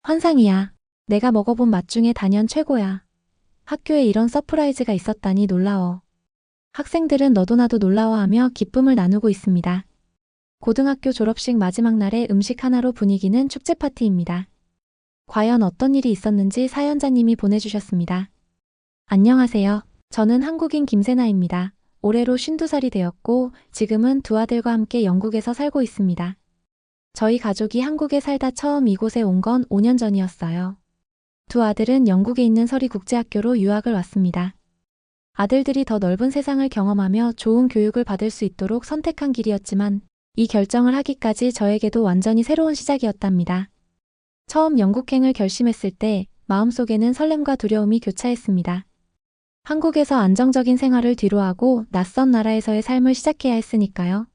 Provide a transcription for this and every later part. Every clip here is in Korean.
환상이야. 내가 먹어본 맛 중에 단연 최고야. 학교에 이런 서프라이즈가 있었다니 놀라워. 학생들은 너도 나도 놀라워하며 기쁨을 나누고 있습니다. 고등학교 졸업식 마지막 날의 음식 하나로 분위기는 축제 파티입니다. 과연 어떤 일이 있었는지 사연자님이 보내주셨습니다. 안녕하세요. 저는 한국인 김세나입니다. 올해로 52살이 되었고 지금은 두 아들과 함께 영국에서 살고 있습니다. 저희 가족이 한국에 살다 처음 이곳에 온 건 5년 전이었어요. 두 아들은 영국에 있는 서리국제학교로 유학을 왔습니다. 아들들이 더 넓은 세상을 경험하며 좋은 교육을 받을 수 있도록 선택한 길이었지만 이 결정을 하기까지 저에게도 완전히 새로운 시작이었답니다. 처음 영국행을 결심했을 때 마음속에는 설렘과 두려움이 교차했습니다. 한국에서 안정적인 생활을 뒤로하고 낯선 나라에서의 삶을 시작해야 했으니까요.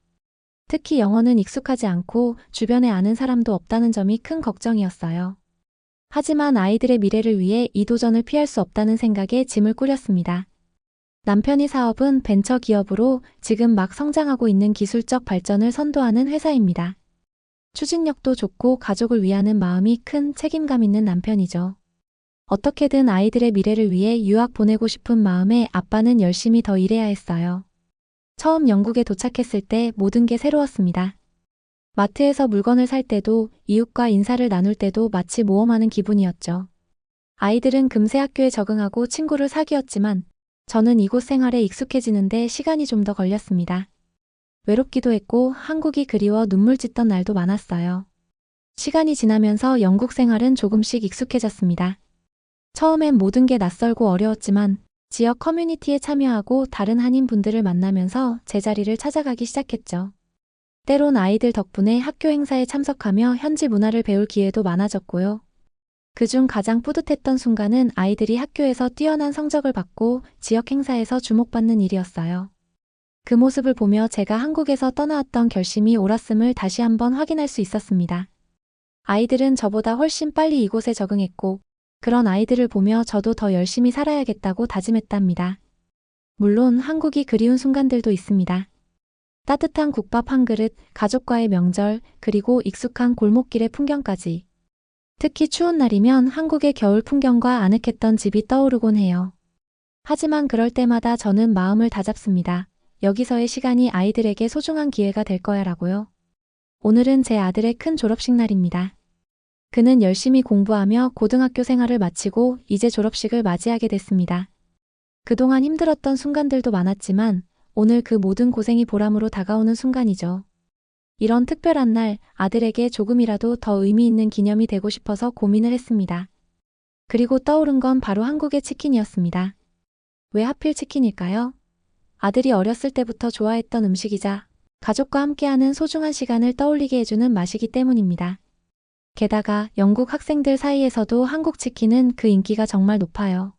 특히 영어는 익숙하지 않고 주변에 아는 사람도 없다는 점이 큰 걱정이었어요. 하지만 아이들의 미래를 위해 이 도전을 피할 수 없다는 생각에 짐을 꾸렸습니다. 남편이 사업은 벤처 기업으로 지금 막 성장하고 있는 기술적 발전을 선도하는 회사입니다. 추진력도 좋고 가족을 위하는 마음이 큰 책임감 있는 남편이죠. 어떻게든 아이들의 미래를 위해 유학 보내고 싶은 마음에 아빠는 열심히 더 일해야 했어요. 처음 영국에 도착했을 때 모든 게 새로웠습니다. 마트에서 물건을 살 때도 이웃과 인사를 나눌 때도 마치 모험하는 기분이었죠. 아이들은 금세 학교에 적응하고 친구를 사귀었지만 저는 이곳 생활에 익숙해지는데 시간이 좀 더 걸렸습니다. 외롭기도 했고 한국이 그리워 눈물 짓던 날도 많았어요. 시간이 지나면서 영국 생활은 조금씩 익숙해졌습니다. 처음엔 모든 게 낯설고 어려웠지만 지역 커뮤니티에 참여하고 다른 한인분들을 만나면서 제자리를 찾아가기 시작했죠. 때론 아이들 덕분에 학교 행사에 참석하며 현지 문화를 배울 기회도 많아졌고요. 그중 가장 뿌듯했던 순간은 아이들이 학교에서 뛰어난 성적을 받고 지역 행사에서 주목받는 일이었어요. 그 모습을 보며 제가 한국에서 떠나왔던 결심이 옳았음을 다시 한번 확인할 수 있었습니다. 아이들은 저보다 훨씬 빨리 이곳에 적응했고 그런 아이들을 보며 저도 더 열심히 살아야겠다고 다짐했답니다. 물론 한국이 그리운 순간들도 있습니다. 따뜻한 국밥 한 그릇, 가족과의 명절, 그리고 익숙한 골목길의 풍경까지. 특히 추운 날이면 한국의 겨울 풍경과 아늑했던 집이 떠오르곤 해요. 하지만 그럴 때마다 저는 마음을 다잡습니다. 여기서의 시간이 아이들에게 소중한 기회가 될 거야 라고요. 오늘은 제 아들의 큰 졸업식 날입니다. 그는 열심히 공부하며 고등학교 생활을 마치고 이제 졸업식을 맞이하게 됐습니다. 그동안 힘들었던 순간들도 많았지만 오늘 그 모든 고생이 보람으로 다가오는 순간이죠. 이런 특별한 날 아들에게 조금이라도 더 의미 있는 기념이 되고 싶어서 고민을 했습니다. 그리고 떠오른 건 바로 한국의 치킨이었습니다. 왜 하필 치킨일까요? 아들이 어렸을 때부터 좋아했던 음식이자 가족과 함께하는 소중한 시간을 떠올리게 해주는 맛이기 때문입니다. 게다가 영국 학생들 사이에서도 한국 치킨은 그 인기가 정말 높아요.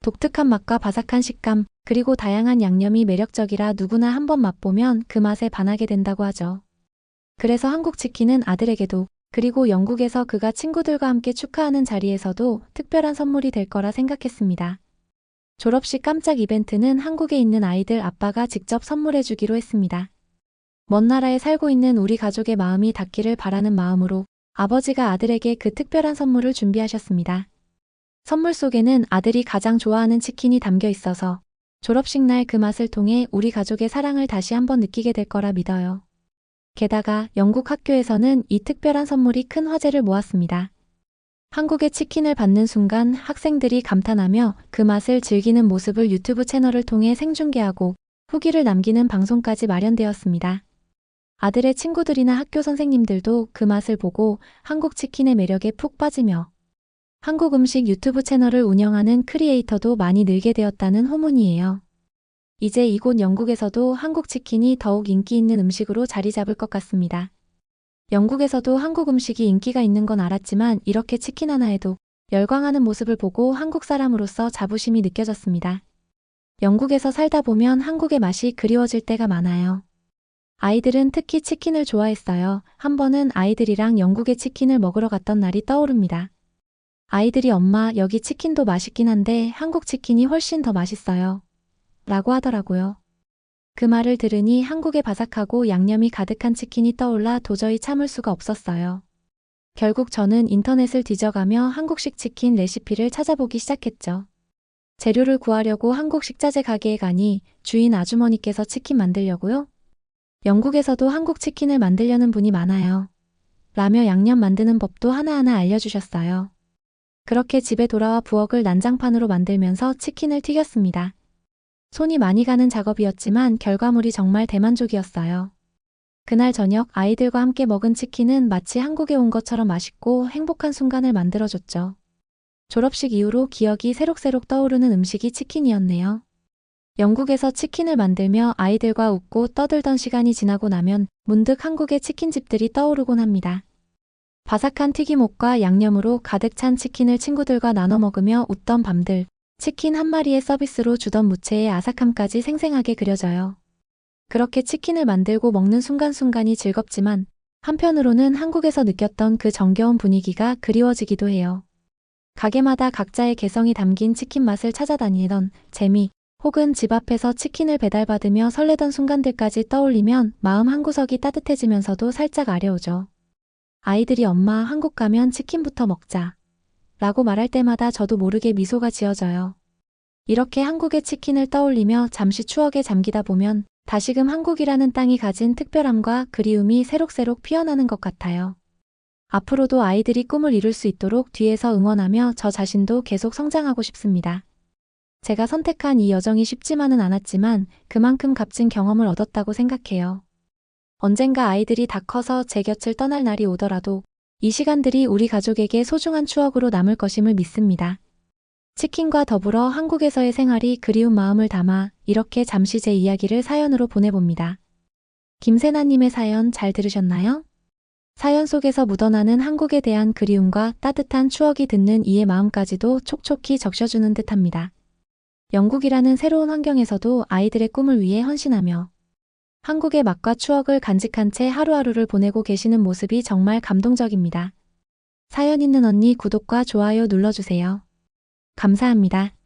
독특한 맛과 바삭한 식감, 그리고 다양한 양념이 매력적이라 누구나 한번 맛보면 그 맛에 반하게 된다고 하죠. 그래서 한국 치킨은 아들에게도, 그리고 영국에서 그가 친구들과 함께 축하하는 자리에서도 특별한 선물이 될 거라 생각했습니다. 졸업식 깜짝 이벤트는 한국에 있는 아이들 아빠가 직접 선물해 주기로 했습니다. 먼 나라에 살고 있는 우리 가족의 마음이 닿기를 바라는 마음으로 아버지가 아들에게 그 특별한 선물을 준비하셨습니다. 선물 속에는 아들이 가장 좋아하는 치킨이 담겨 있어서 졸업식 날 그 맛을 통해 우리 가족의 사랑을 다시 한번 느끼게 될 거라 믿어요. 게다가 영국 학교에서는 이 특별한 선물이 큰 화제를 모았습니다. 한국의 치킨을 받는 순간 학생들이 감탄하며 그 맛을 즐기는 모습을 유튜브 채널을 통해 생중계하고 후기를 남기는 방송까지 마련되었습니다. 아들의 친구들이나 학교 선생님들도 그 맛을 보고 한국 치킨의 매력에 푹 빠지며 한국 음식 유튜브 채널을 운영하는 크리에이터도 많이 늘게 되었다는 후문이에요. 이제 이곳 영국에서도 한국 치킨이 더욱 인기 있는 음식으로 자리 잡을 것 같습니다. 영국에서도 한국 음식이 인기가 있는 건 알았지만 이렇게 치킨 하나에도 열광하는 모습을 보고 한국 사람으로서 자부심이 느껴졌습니다. 영국에서 살다 보면 한국의 맛이 그리워질 때가 많아요. 아이들은 특히 치킨을 좋아했어요. 한 번은 아이들이랑 영국의 치킨을 먹으러 갔던 날이 떠오릅니다. 아이들이 엄마, 여기 치킨도 맛있긴 한데 한국 치킨이 훨씬 더 맛있어요. 라고 하더라고요. 그 말을 들으니 한국의 바삭하고 양념이 가득한 치킨이 떠올라 도저히 참을 수가 없었어요. 결국 저는 인터넷을 뒤져가며 한국식 치킨 레시피를 찾아보기 시작했죠. 재료를 구하려고 한국 식자재 가게에 가니 주인 아주머니께서 치킨 만들려고요? 영국에서도 한국 치킨을 만들려는 분이 많아요. 라며 양념 만드는 법도 하나하나 알려주셨어요. 그렇게 집에 돌아와 부엌을 난장판으로 만들면서 치킨을 튀겼습니다. 손이 많이 가는 작업이었지만 결과물이 정말 대만족이었어요. 그날 저녁 아이들과 함께 먹은 치킨은 마치 한국에 온 것처럼 맛있고 행복한 순간을 만들어줬죠. 졸업식 이후로 기억이 새록새록 떠오르는 음식이 치킨이었네요. 영국에서 치킨을 만들며 아이들과 웃고 떠들던 시간이 지나고 나면 문득 한국의 치킨집들이 떠오르곤 합니다. 바삭한 튀김옷과 양념으로 가득 찬 치킨을 친구들과 나눠 먹으며 웃던 밤들, 치킨 한 마리의 서비스로 주던 무채의 아삭함까지 생생하게 그려져요. 그렇게 치킨을 만들고 먹는 순간순간이 즐겁지만 한편으로는 한국에서 느꼈던 그 정겨운 분위기가 그리워지기도 해요. 가게마다 각자의 개성이 담긴 치킨 맛을 찾아다니던 재미, 혹은 집 앞에서 치킨을 배달받으며 설레던 순간들까지 떠올리면 마음 한구석이 따뜻해지면서도 살짝 아려오죠. 아이들이 엄마 한국 가면 치킨부터 먹자 라고 말할 때마다 저도 모르게 미소가 지어져요. 이렇게 한국의 치킨을 떠올리며 잠시 추억에 잠기다 보면 다시금 한국이라는 땅이 가진 특별함과 그리움이 새록새록 피어나는 것 같아요. 앞으로도 아이들이 꿈을 이룰 수 있도록 뒤에서 응원하며 저 자신도 계속 성장하고 싶습니다. 제가 선택한 이 여정이 쉽지만은 않았지만 그만큼 값진 경험을 얻었다고 생각해요. 언젠가 아이들이 다 커서 제 곁을 떠날 날이 오더라도 이 시간들이 우리 가족에게 소중한 추억으로 남을 것임을 믿습니다. 치킨과 더불어 한국에서의 생활이 그리운 마음을 담아 이렇게 잠시 제 이야기를 사연으로 보내봅니다. 김세나님의 사연 잘 들으셨나요? 사연 속에서 묻어나는 한국에 대한 그리움과 따뜻한 추억이 듣는 이의 마음까지도 촉촉히 적셔주는 듯합니다. 영국이라는 새로운 환경에서도 아이들의 꿈을 위해 헌신하며 한국의 맛과 추억을 간직한 채 하루하루를 보내고 계시는 모습이 정말 감동적입니다. 사연 있는 언니 구독과 좋아요 눌러주세요. 감사합니다.